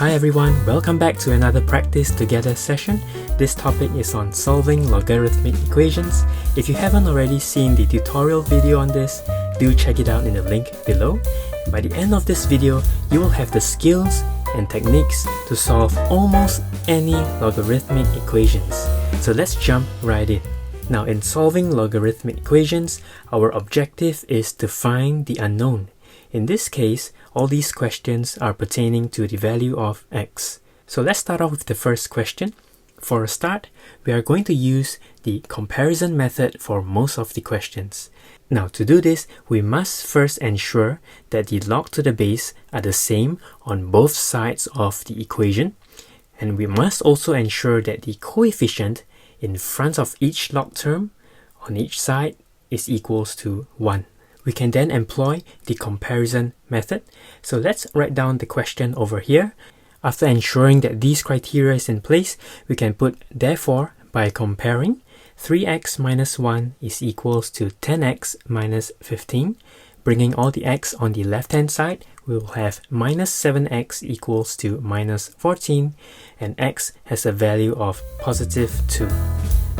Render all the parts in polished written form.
Hi everyone, welcome back to another Practice Together session. This topic is on solving logarithmic equations. If you haven't already seen the tutorial video on this, do check it out in the link below. By the end of this video, you will have the skills and techniques to solve almost any logarithmic equations. So let's jump right in. Now, in solving logarithmic equations, our objective is to find the unknown. In this case, all these questions are pertaining to the value of x. So let's start off with the first question. For a start, we are going to use the comparison method for most of the questions. Now, to do this, we must first ensure that the log to the base are the same on both sides of the equation. And we must also ensure that the coefficient in front of each log term on each side is equals to 1. We can then employ the comparison method. So let's write down the question over here. After ensuring that these criteria is in place, we can put therefore by comparing 3x minus 1 is equals to 10x minus 15. Bringing all the x on the left hand side, we will have minus 7x equals to minus 14, and x has a value of positive 2.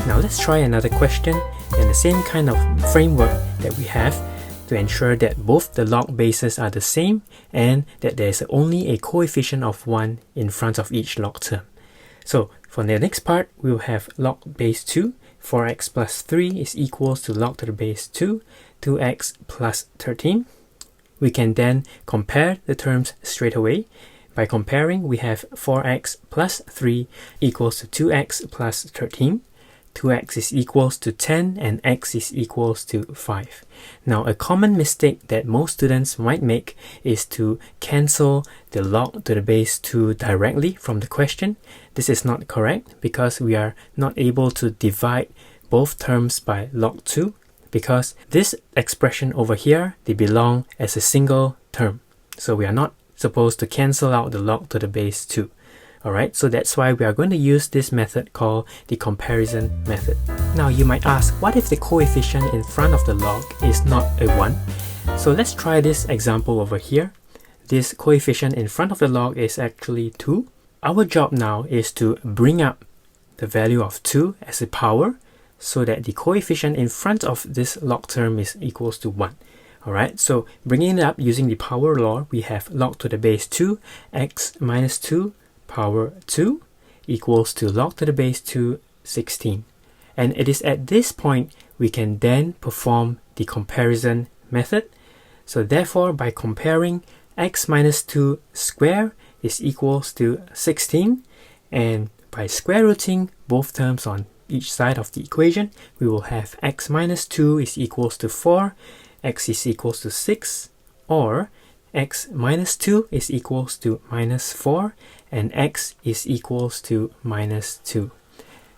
Now let's try another question in the same kind of framework that we have to ensure that both the log bases are the same and that there is only a coefficient of 1 in front of each log term. So for the next part, we will have log base 2. 4x plus 3 is equals to log to the base 2, 2x plus 13. We can then compare the terms straight away. By comparing, we have 4x plus 3 equals to 2x plus 13. 2x is equals to 10 and x is equals to 5. Now, a common mistake that most students might make is to cancel the log to the base 2 directly from the question. This is not correct because we are not able to divide both terms by log 2 because this expression over here, they belong as a single term. So we are not supposed to cancel out the log to the base 2. Alright, so that's why we are going to use this method called the comparison method. Now you might ask, what if the coefficient in front of the log is not a 1? So let's try this example over here. This coefficient in front of the log is actually 2. Our job now is to bring up the value of 2 as a power so that the coefficient in front of this log term is equals to 1. Alright, so bringing it up using the power law, we have log to the base 2, x minus 2 power 2 equals to log to the base 2, 16. And it is at this point we can then perform the comparison method. So therefore, by comparing x minus 2 square is equals to 16, and by square rooting both terms on each side of the equation, we will have x minus 2 is equals to 4, x is equals to 6, or x minus 2 is equals to minus 4, and x is equals to minus 2.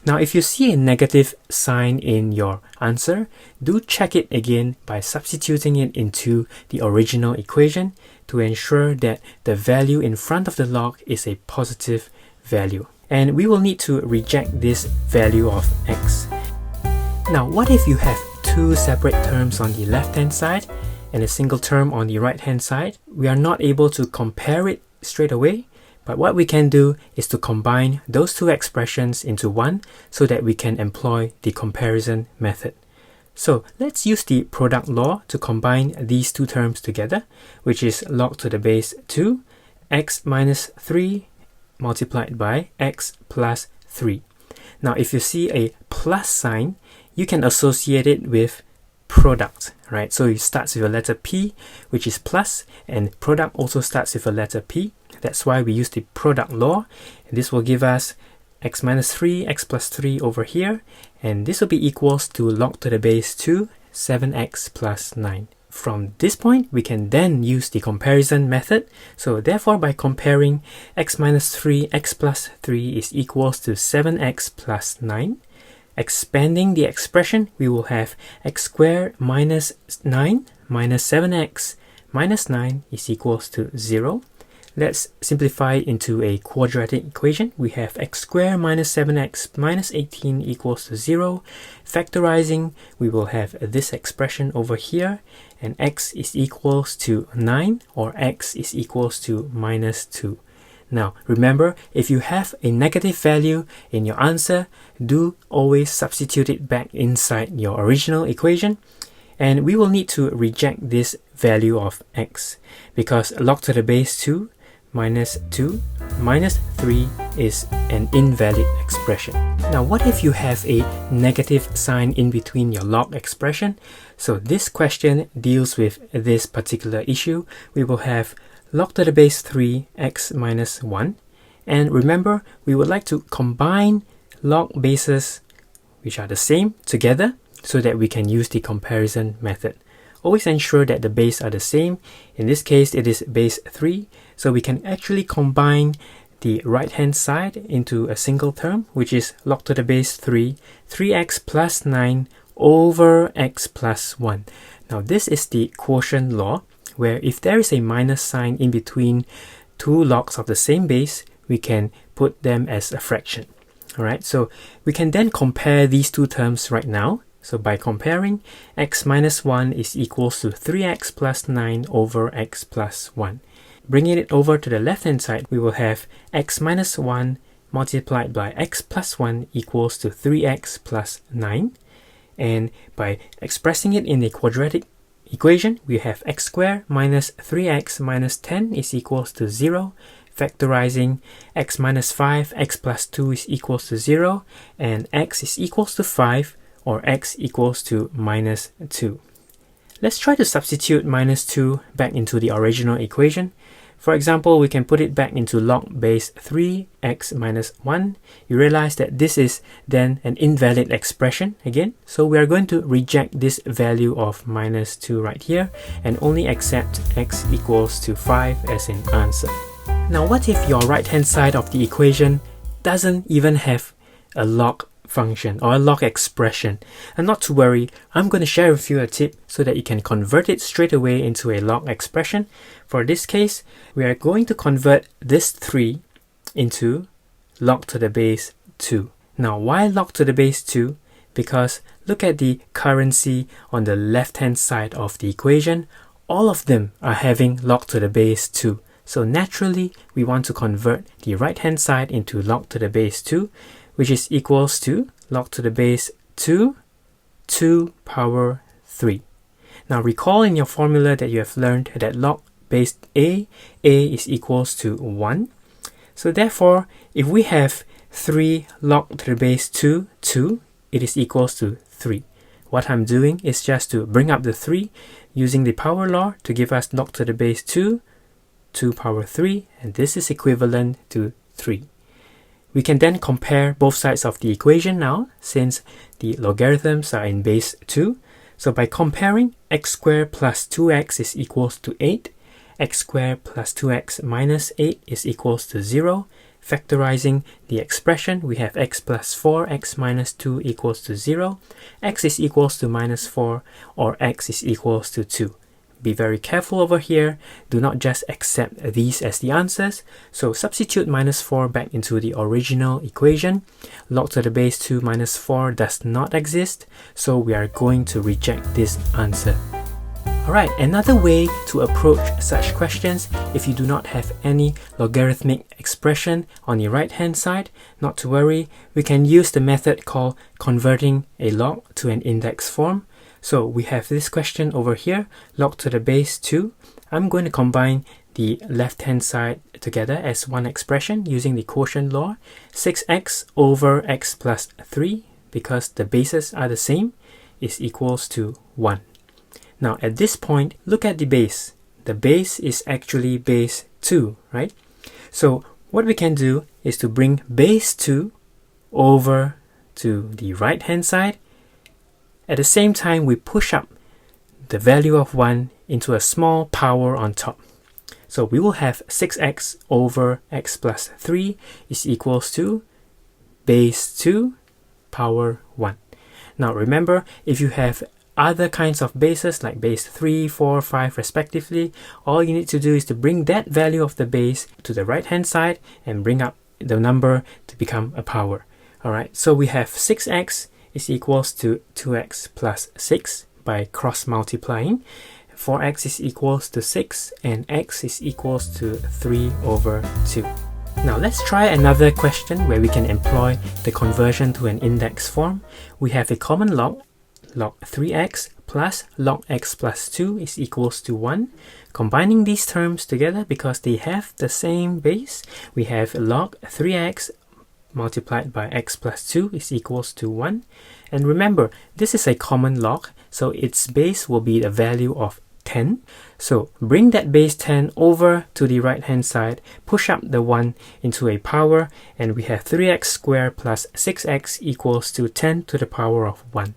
Now, if you see a negative sign in your answer, do check it again by substituting it into the original equation to ensure that the value in front of the log is a positive value. And we will need to reject this value of x. Now, what if you have two separate terms on the left-hand side and a single term on the right-hand side? We are not able to compare it straight away, but what we can do is to combine those two expressions into one so that we can employ the comparison method. So let's use the product law to combine these two terms together, which is log to the base 2, x minus 3 multiplied by x plus 3. Now, if you see a plus sign, you can associate it with product, right? So it starts with a letter P, which is plus, and product also starts with a letter P. That's why we use the product law. And this will give us x minus 3, x plus 3 over here, and this will be equals to log to the base 2, 7x plus 9. From this point, we can then use the comparison method. So therefore, by comparing x minus 3, x plus 3 is equals to 7x plus 9. Expanding the expression, we will have x squared minus 9 minus 7x minus 9 is equals to 0. Let's simplify into a quadratic equation. We have x squared minus 7x minus 18 equals to 0. Factorizing, we will have this expression over here, and x is equals to 9, or x is equals to minus 2. Now, remember, if you have a negative value in your answer, do always substitute it back inside your original equation. And we will need to reject this value of x, because log to the base 2 minus 2 minus 3 is an invalid expression. Now, what if you have a negative sign in between your log expression? So this question deals with this particular issue. We will have log to the base 3 x minus 1. And remember, we would like to combine log bases which are the same together so that we can use the comparison method. Always ensure that the base are the same. In this case, it is base 3. So we can actually combine the right hand side into a single term, which is log to the base 3, 3x plus 9 over x plus 1. Now this is the quotient law, where if there is a minus sign in between two logs of the same base, we can put them as a fraction. Alright, so we can then compare these two terms right now. So by comparing, x minus 1 is equals to 3x plus 9 over x plus 1. Bringing it over to the left hand side, we will have x minus 1 multiplied by x plus 1 equals to 3x plus 9. And by expressing it in a quadratic equation, we have x squared minus 3x minus 10 is equals to 0. Factorizing, x minus 5, x plus 2 is equals to 0. And x is equals to 5, or x equals to minus 2. Let's try to substitute minus 2 back into the original equation. For example, we can put it back into log base 3 x minus 1. You realize that this is then an invalid expression again. So we are going to reject this value of minus 2 right here and only accept x equals to 5 as an answer. Now, what if your right hand side of the equation doesn't even have a log function or a log expression? And not to worry, I'm going to share with you a tip so that you can convert it straight away into a log expression. For this case, we are going to convert this 3 into log to the base 2. Now, why log to the base 2? Because look at the currency on the left hand side of the equation. All of them are having log to the base 2. So naturally, we want to convert the right hand side into log to the base 2, which is equals to log to the base 2 power 3. Now recall in your formula that you have learned that log base a is equals to 1. So therefore, if we have 3 log to the base 2, it is equals to 3. What I'm doing is just to bring up the 3 using the power law to give us log to the base 2 power 3, and this is equivalent to 3. We can then compare both sides of the equation now, since the logarithms are in base 2. So by comparing, x squared plus 2x is equals to 8, x squared plus 2x minus 8 is equals to 0. Factorizing the expression, we have x plus 4, x minus 2 equals to 0, x is equals to minus 4, or x is equals to 2. Be very careful over here. Do not just accept these as the answers. So substitute minus 4 back into the original equation. Log to the base 2 minus 4 does not exist. So we are going to reject this answer. Alright, another way to approach such questions, if you do not have any logarithmic expression on the right hand side, not to worry, we can use the method called converting a log to an index form. So we have this question over here, log to the base 2. I'm going to combine the left hand side together as one expression using the quotient law. 6x over x plus 3, because the bases are the same, is equals to 1. Now at this point, look at the base. The base is actually base 2, right? So what we can do is to bring base 2 over to the right hand side. At the same time, we push up the value of 1 into a small power on top. So we will have 6x over x plus 3 is equals to base 2 power 1. Now remember, if you have other kinds of bases like base 3, 4, 5 respectively, all you need to do is to bring that value of the base to the right hand side and bring up the number to become a power. Alright, so we have 6x is equals to 2x plus 6 by cross multiplying. 4x is equals to 6 and x is equals to 3 over 2. Now let's try another question where we can employ the conversion to an index form. We have a common log 3x plus log x plus 2 is equals to 1. Combining these terms together because they have the same base, we have log 3x multiplied by x plus 2 is equals to 1. And remember, this is a common log, so its base will be the value of 10. So bring that base 10 over to the right hand side, push up the 1 into a power, and we have 3x squared plus 6x equals to 10 to the power of 1.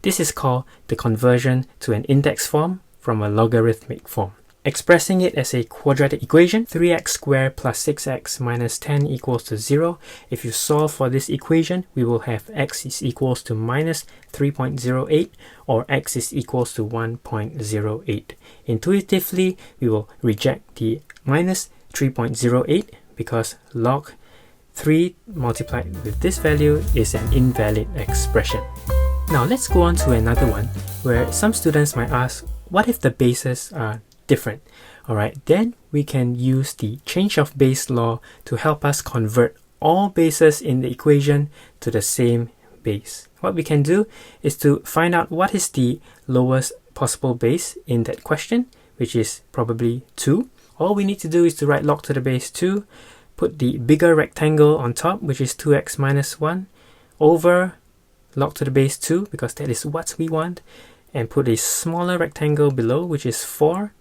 This is called the conversion to an index form from a logarithmic form. Expressing it as a quadratic equation, 3x squared plus 6x minus 10 equals to 0. If you solve for this equation, we will have x is equals to minus 3.08 or x is equals to 1.08. Intuitively, we will reject the minus 3.08 because log 3 multiplied with this value is an invalid expression. Now let's go on to another one where some students might ask, what if the bases are different? Alright, then we can use the change of base law to help us convert all bases in the equation to the same base. What we can do is to find out what is the lowest possible base in that question, which is probably 2. All we need to do is to write log to the base 2, put the bigger rectangle on top, which is 2x minus 1, over log to the base 2, because that is what we want, and put a smaller rectangle below, which is 4,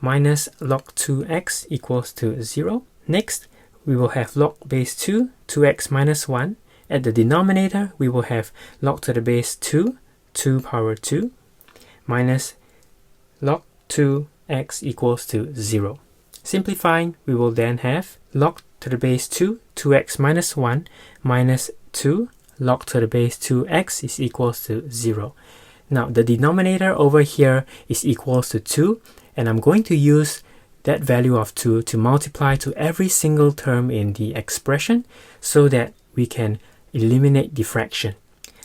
minus log 2x equals to 0. Next, we will have log base 2, 2x minus 1. At the denominator, we will have log to the base 2, 2 power 2, minus log 2x equals to 0. Simplifying, we will then have log to the base 2, 2x minus 1, minus 2 log to the base 2x is equals to 0. Now the denominator over here is equals to 2, and I'm going to use that value of 2 to multiply to every single term in the expression so that we can eliminate the fraction.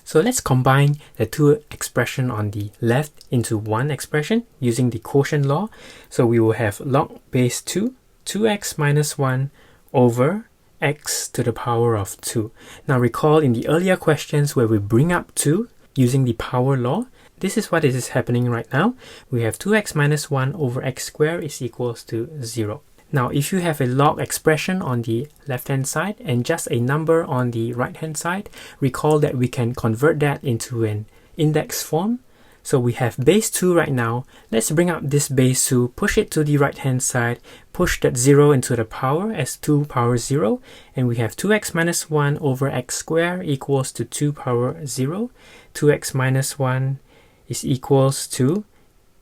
So let's combine the two expressions on the left into one expression using the quotient law. So we will have log base 2, 2x minus 1 over x to the power of 2. Now recall in the earlier questions where we bring up 2 using the power law, this is what is happening right now. We have 2x minus 1 over x squared is equals to 0. Now if you have a log expression on the left hand side and just a number on the right hand side, recall that we can convert that into an index form. So we have base 2 right now. Let's bring up this base 2, push it to the right hand side, push that 0 into the power as 2 power 0, and we have 2x minus 1 over x squared equals to 2 power 0. 2x minus 1 is equals to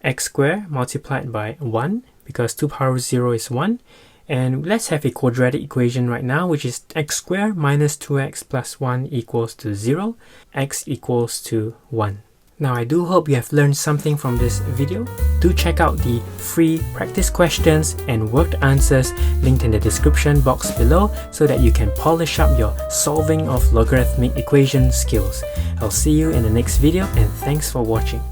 x squared multiplied by 1 because 2 power 0 is 1. And let's have a quadratic equation right now, which is x squared minus 2x plus 1 equals to 0. X equals to 1. Now I do hope you have learned something from this video. Do check out the free practice questions and worked answers linked in the description box below so that you can polish up your solving of logarithmic equation skills. I'll see you in the next video and thanks for watching.